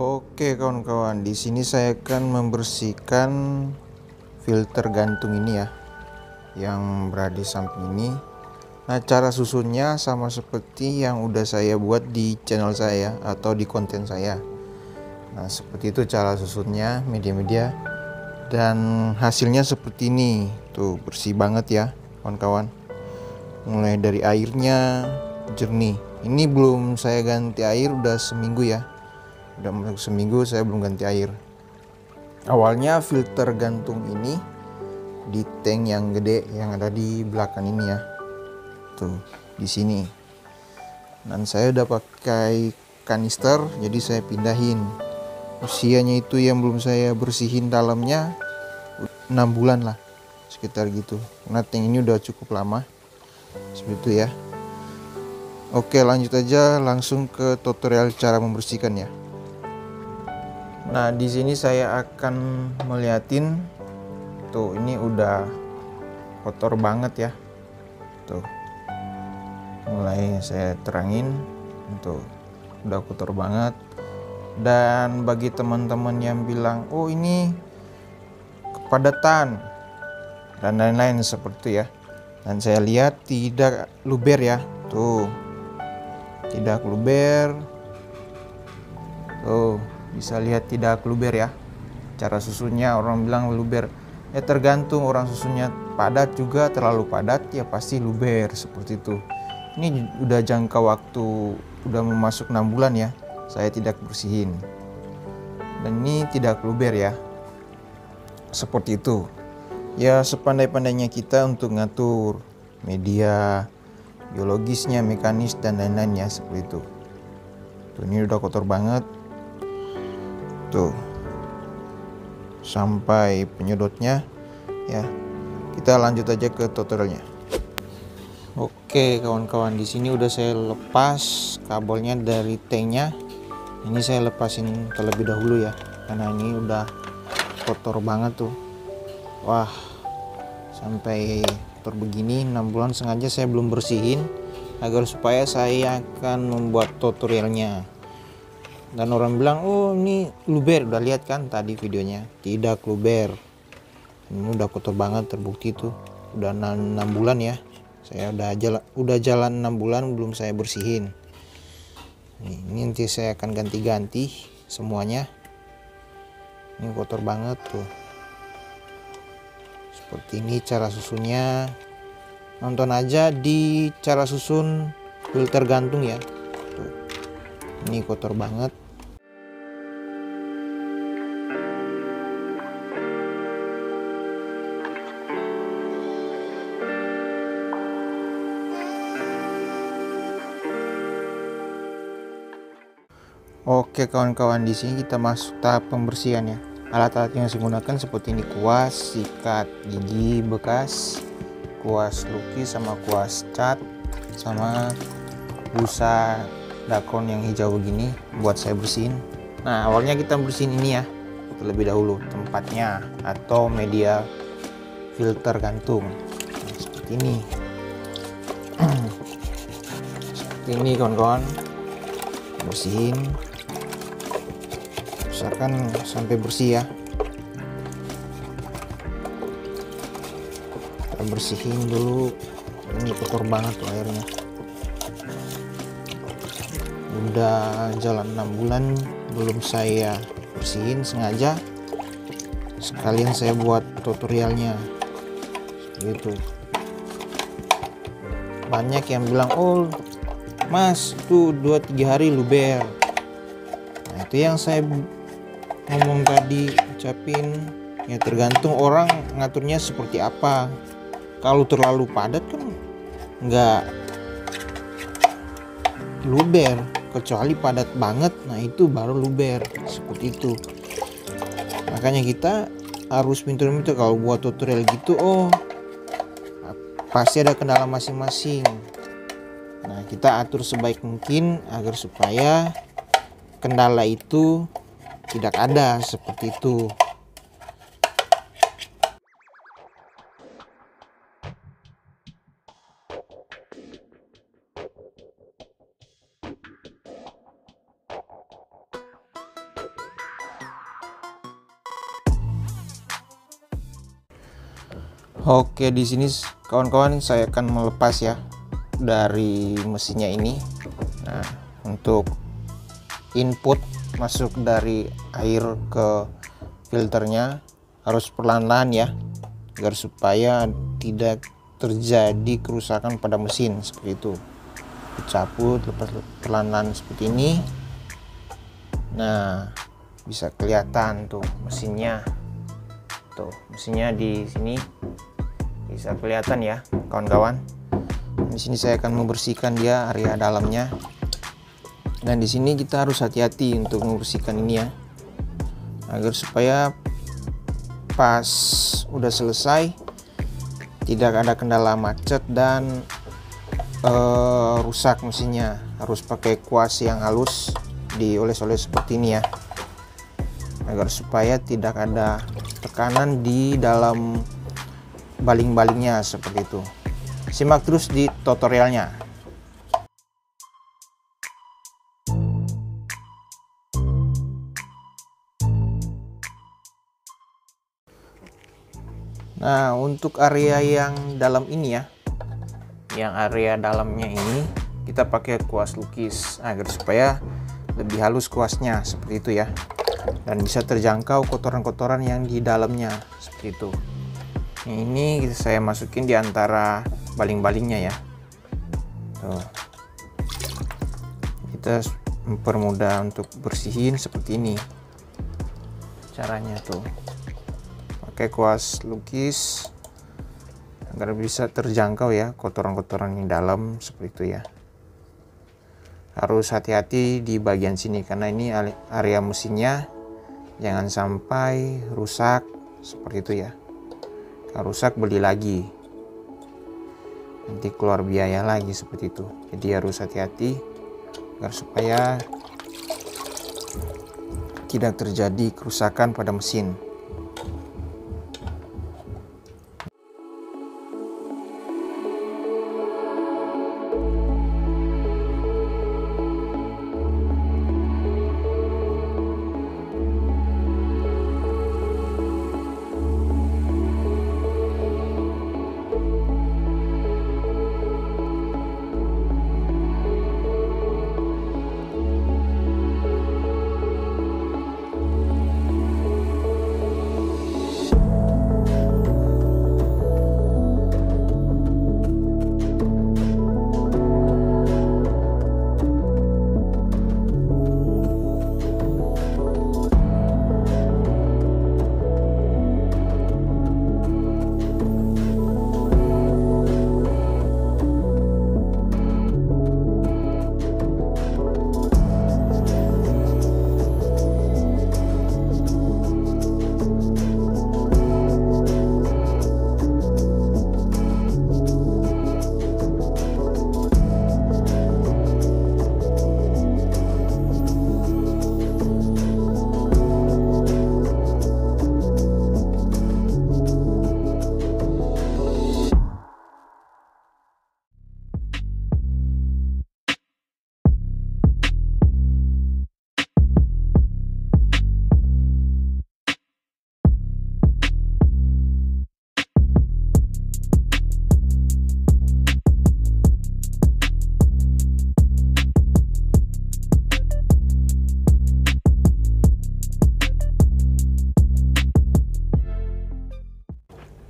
Oke kawan-kawan, di sini saya akan membersihkan filter gantung ini ya, yang berada di samping ini. Nah, cara susunnya sama seperti yang udah saya buat di channel saya atau di konten saya. Nah, seperti itu cara susunnya, media-media, dan hasilnya seperti ini. Tuh, bersih banget ya kawan-kawan. Mulai dari airnya jernih. Ini belum saya ganti air, udah seminggu ya. Udah masuk seminggu saya belum ganti air. Awalnya filter gantung ini di tank yang gede yang ada di belakang ini ya, tuh di sini. Dan saya udah pakai kanister, jadi saya pindahin. Usianya itu yang belum saya bersihin dalamnya 6 bulan lah, sekitar gitu. Karena tank ini udah cukup lama, seperti itu ya. Oke, lanjut aja langsung ke tutorial cara membersihkannya. Nah, di sini saya akan melihatin tuh, ini udah kotor banget ya. Tuh. Mulai saya terangin, tuh udah kotor banget. Dan bagi teman-teman yang bilang, "Oh, ini kepadatan," dan lain-lain seperti ya. Dan saya lihat tidak luber ya. Tuh. Tidak luber. Tuh. Bisa lihat tidak luber ya. Cara susunnya orang bilang luber. Ya tergantung, orang susunnya padat juga terlalu padat ya pasti luber seperti itu. Ini udah jangka waktu udah memasuk 6 bulan ya. Saya tidak bersihin. Dan ini tidak luber ya. Seperti itu. Ya sepandai-pandainya kita untuk ngatur media, biologisnya, mekanis dan lain-lain ya, seperti itu. Tuh, ini udah kotor banget. Tuh, sampai penyedotnya ya. Kita lanjut aja ke tutorialnya. Oke kawan-kawan, di sini udah saya lepas kabelnya dari tanknya. Ini saya lepasin terlebih dahulu ya, karena ini udah kotor banget tuh. Wah, sampai kotor begini. 6 bulan sengaja saya belum bersihin agar supaya saya akan membuat tutorialnya. Dan orang bilang, "Oh, ini luber." Udah lihat kan tadi videonya, tidak luber. Ini udah kotor banget, terbukti tuh. Udah 6 bulan ya. Saya udah jalan 6 bulan belum saya bersihin. Ini nanti saya akan ganti-ganti semuanya. Ini kotor banget tuh. Seperti ini cara susunnya. Nonton aja di cara susun filter gantung ya. Tuh. Ini kotor banget. Oke kawan-kawan, di sini kita masuk tahap pembersihan ya. Alat-alat yang saya gunakan seperti ini: kuas, sikat gigi bekas, kuas lukis sama kuas cat, sama busa dakron yang hijau begini buat saya bersihin. Nah, awalnya kita bersihin ini ya terlebih dahulu, tempatnya atau media filter gantung. Nah, seperti ini. Seperti ini kawan-kawan, bersihin. Usahakan sampai bersih ya. Kita bersihin dulu. Ini kotor banget tuh airnya. Udah jalan 6 bulan belum saya bersihin, sengaja sekalian saya buat tutorialnya seperti itu. Banyak yang bilang, "Oh mas, tuh 2-3 hari luber." Nah, itu yang saya ngomong tadi, ucapin ya, tergantung orang ngaturnya seperti apa. Kalau terlalu padat kan nggak luber, kecuali padat banget, nah itu baru luber seperti itu. Makanya kita harus pintar-pintar kalau buat tutorial gitu. Oh, pasti ada kendala masing-masing. Nah, kita atur sebaik mungkin agar supaya kendala itu tidak ada, seperti itu. Oke, di sini kawan-kawan saya akan melepas ya dari mesinnya ini. Nah, untuk input masuk dari air ke filternya harus perlahan-lahan ya, agar supaya tidak terjadi kerusakan pada mesin seperti itu. Dicabut, lepas perlahan-lahan seperti ini. Nah, bisa kelihatan tuh mesinnya. Tuh, mesinnya di sini bisa kelihatan ya, kawan-kawan. Di sini saya akan membersihkan dia area dalamnya. Dan di sini kita harus hati-hati untuk membersihkan ini ya, agar supaya pas udah selesai tidak ada kendala macet dan rusak mesinnya. Harus pakai kuas yang halus, dioles-oles seperti ini ya, agar supaya tidak ada tekanan di dalam baling-balingnya seperti itu. Simak terus di tutorialnya. Nah, untuk area yang dalam ini ya, yang area dalamnya ini kita pakai kuas lukis agar supaya lebih halus kuasnya seperti itu ya, dan bisa terjangkau kotoran-kotoran yang di dalamnya seperti itu. Ini saya masukin di antara baling-balingnya ya. Tuh. Kita mempermudah untuk bersihin seperti ini caranya tuh. Pakai kuas lukis agar bisa terjangkau ya kotoran-kotoran yang dalam seperti itu ya. Harus hati-hati di bagian sini karena ini area mesinnya, jangan sampai rusak seperti itu ya. Kalau rusak beli lagi, nanti keluar biaya lagi seperti itu. Jadi harus hati-hati agar supaya tidak terjadi kerusakan pada mesin.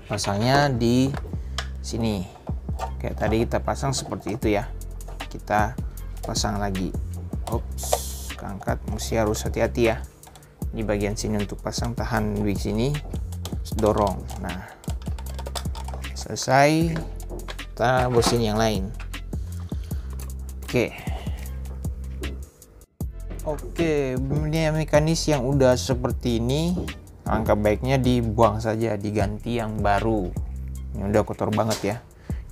Pasangnya di sini kayak tadi kita pasang seperti itu ya. Kita pasang lagi. Ups, keangkat. Mesti harus hati-hati ya di bagian sini untuk pasang. Tahan di sini, dorong. Nah, selesai, kita bersihin yang lain. Oke, ini mekanis yang udah seperti ini, alangkah baiknya dibuang saja, diganti yang baru. Ini udah kotor banget ya,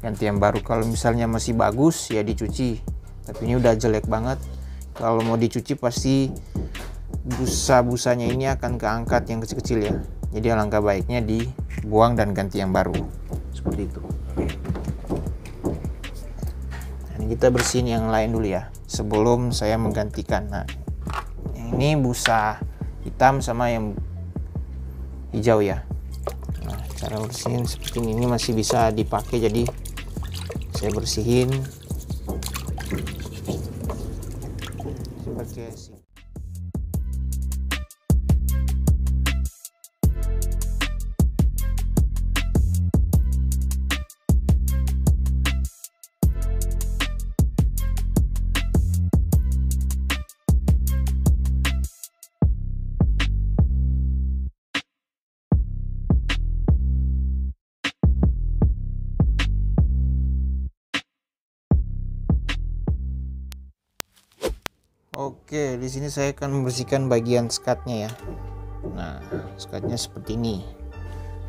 ganti yang baru. Kalau misalnya masih bagus ya dicuci, tapi ini udah jelek banget. Kalau mau dicuci pasti busa-busanya ini akan keangkat yang kecil-kecil ya. Jadi alangkah baiknya dibuang dan ganti yang baru seperti itu. Nah, ini kita bersihin yang lain dulu ya sebelum saya menggantikan. Nah, ini busa hitam sama yang hijau ya. Nah, Cara bersihin seperti ini masih bisa dipakai, jadi saya bersihin sebagai Oke, di sini saya akan membersihkan bagian skatnya ya. Nah, skatnya seperti ini.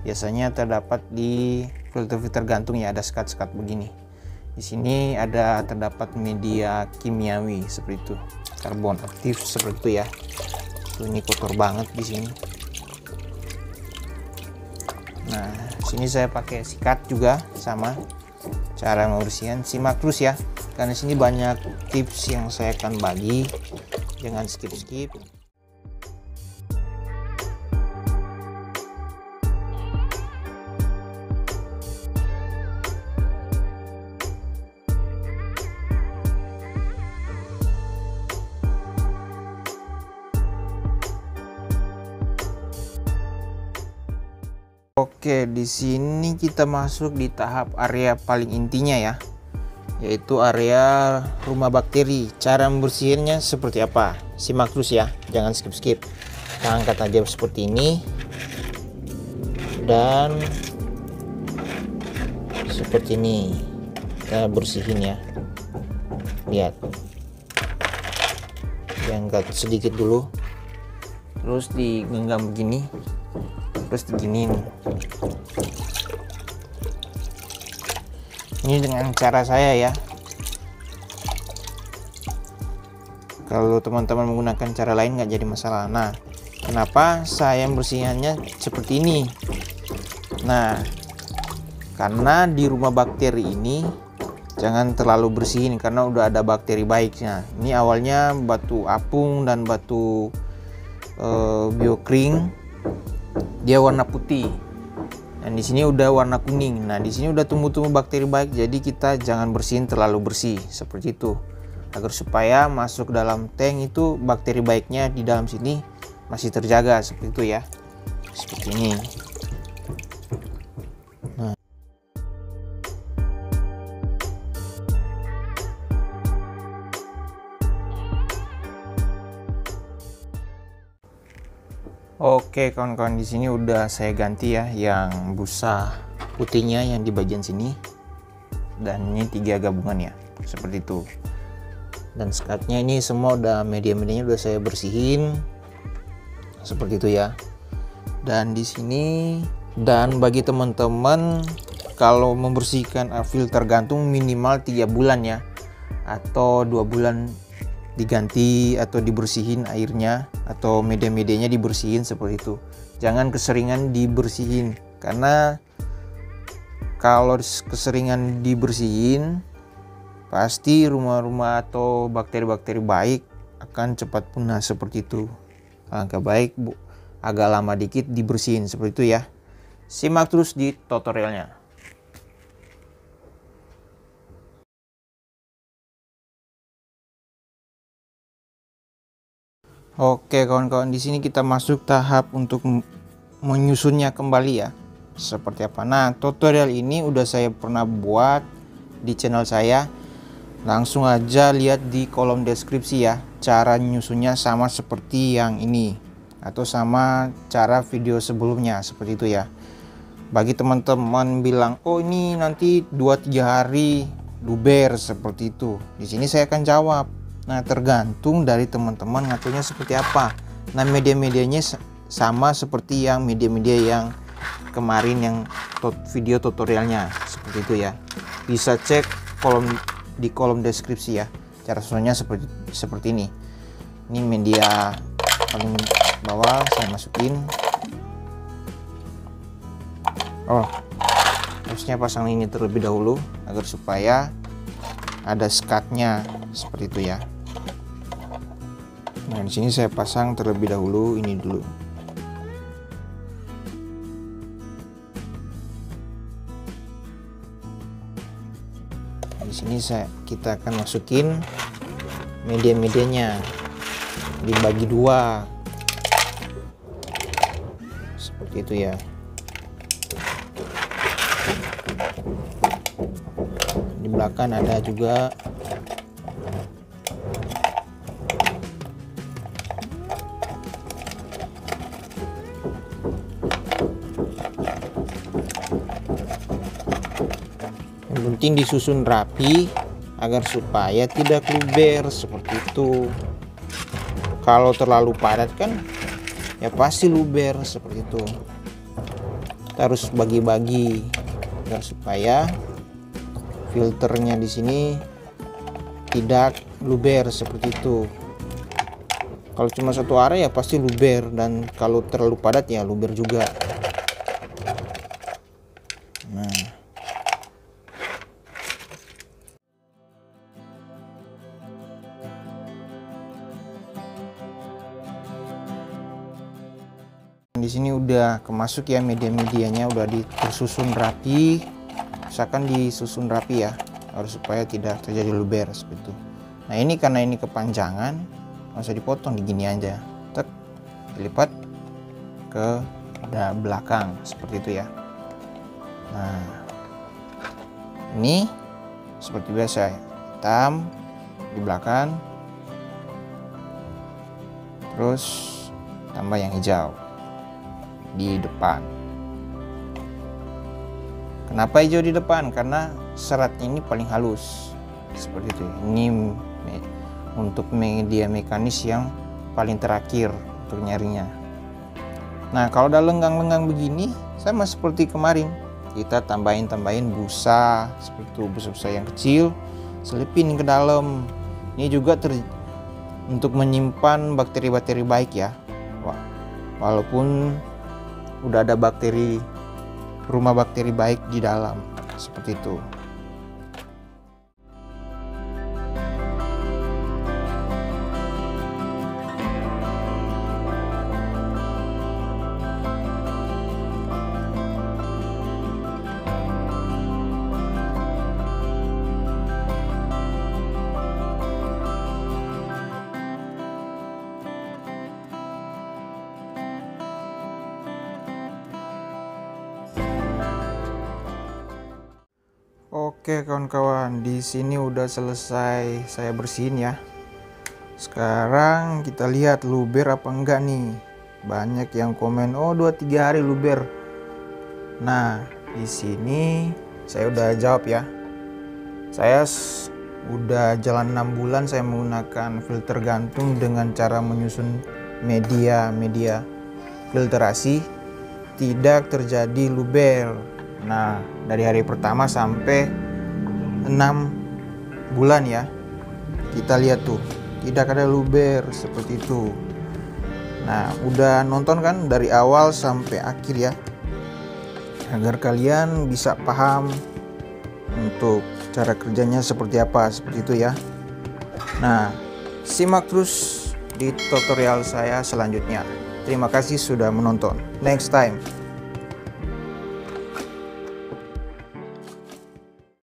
Biasanya terdapat di filter gantung ya, ada skat-skat begini. Di sini ada terdapat media kimiawi seperti itu, karbon aktif seperti itu ya. Tuh, ini kotor banget di sini. Nah, sini saya pakai sikat juga sama. Cara membersihkan simak terus ya, karena sini banyak tips yang saya akan bagi, jangan skip. Oke, di sini kita masuk di tahap area paling intinya ya, yaitu area rumah bakteri. Cara membersihinnya seperti apa? Simak terus ya, jangan skip. Kita angkat aja seperti ini dan seperti ini kita bersihin ya. Lihat, diangkat sedikit dulu, terus digenggam begini, terus diginiin. Ini dengan cara saya ya. Kalau teman-teman menggunakan cara lain nggak jadi masalah. Nah, kenapa saya membersihkannya seperti ini? Nah, karena di rumah bakteri ini jangan terlalu bersihin karena udah ada bakteri baiknya. Ini awalnya batu apung dan batu biokring, dia warna putih. Dan di sini udah warna kuning. Nah, di sini udah tumbuh bakteri baik, jadi kita jangan bersihin terlalu bersih seperti itu. Agar supaya masuk dalam tank itu bakteri baiknya di dalam sini masih terjaga seperti itu ya. Seperti ini. Nah. Oke kawan-kawan, di sini udah saya ganti ya yang busa putihnya yang di bagian sini, dan ini 3 gabungan ya seperti itu. Dan skatnya ini semua udah media-medianya udah saya bersihin seperti itu ya. Dan di sini, dan bagi teman-teman kalau membersihkan filter gantung minimal 3 bulan ya, atau 2 bulan diganti atau dibersihin airnya atau media-medianya dibersihin seperti itu. Jangan keseringan dibersihin, karena kalau keseringan dibersihin pasti rumah-rumah atau bakteri-bakteri baik akan cepat punah seperti itu. Alangkah baik agak lama dikit dibersihin seperti itu ya. Simak terus di tutorialnya. Oke kawan-kawan, di sini kita masuk tahap untuk menyusunnya kembali ya. Seperti apa? Nah, tutorial ini udah saya pernah buat di channel saya. Langsung aja lihat di kolom deskripsi ya. Cara nyusunnya sama seperti yang ini, atau sama cara video sebelumnya seperti itu ya. Bagi teman-teman bilang, "Oh, ini nanti 2-3 hari luber," seperti itu. Di sini saya akan jawab. Nah, tergantung dari teman-teman ngaturnya seperti apa. Nah, media-medianya sama seperti yang media-media yang kemarin yang video tutorialnya seperti itu ya. Bisa cek di kolom deskripsi ya. Cara susunnya seperti ini. Ini media paling bawah saya masukin. Oh, harusnya pasang ini terlebih dahulu agar supaya ada skatnya seperti itu ya. Nah, di sini saya pasang terlebih dahulu ini dulu. sini kita akan masukin media-medianya, dibagi dua seperti itu ya. Di belakang ada juga. Yang penting disusun rapi agar supaya tidak luber seperti itu. Kalau terlalu padat kan ya pasti luber seperti itu. Kita harus bagi-bagi agar supaya filternya di sini tidak luber seperti itu. Kalau cuma satu area ya pasti luber, dan kalau terlalu padat ya luber juga. Nah, di sini udah kemasuk ya, media-medianya udah tersusun rapi. Misalkan disusun rapi ya, harus supaya tidak terjadi luber seperti itu. Nah ini karena ini kepanjangan, nggak usah dipotong, digini aja, tek, dilipat ke belakang seperti itu ya. Nah ini seperti biasa, hitam di belakang, terus tambah yang hijau di depan. Kenapa hijau di depan? Karena seratnya ini paling halus seperti itu. Ini untuk media mekanis yang paling terakhir untuk nyarinya. Nah kalau udah lenggang-lenggang begini, sama seperti kemarin, kita tambahin busa seperti itu, busa-busa yang kecil, selipin ke dalam. Ini juga untuk menyimpan bakteri-bakteri baik ya. Walaupun udah ada rumah bakteri baik di dalam seperti itu. Oke kawan-kawan, di sini udah selesai saya bersihin ya. Sekarang kita lihat luber apa enggak nih. Banyak yang komen, oh 2-3 hari luber. Nah di sini saya udah jawab ya. Saya udah jalan 6 bulan saya menggunakan filter gantung dengan cara menyusun media filtrasi, tidak terjadi luber. Nah dari hari pertama sampai 6 bulan ya, kita lihat tuh tidak ada luber seperti itu. Nah udah nonton kan dari awal sampai akhir ya, agar kalian bisa paham untuk cara kerjanya seperti apa, seperti itu ya. Nah simak terus di tutorial saya selanjutnya. Terima kasih sudah menonton. Next time.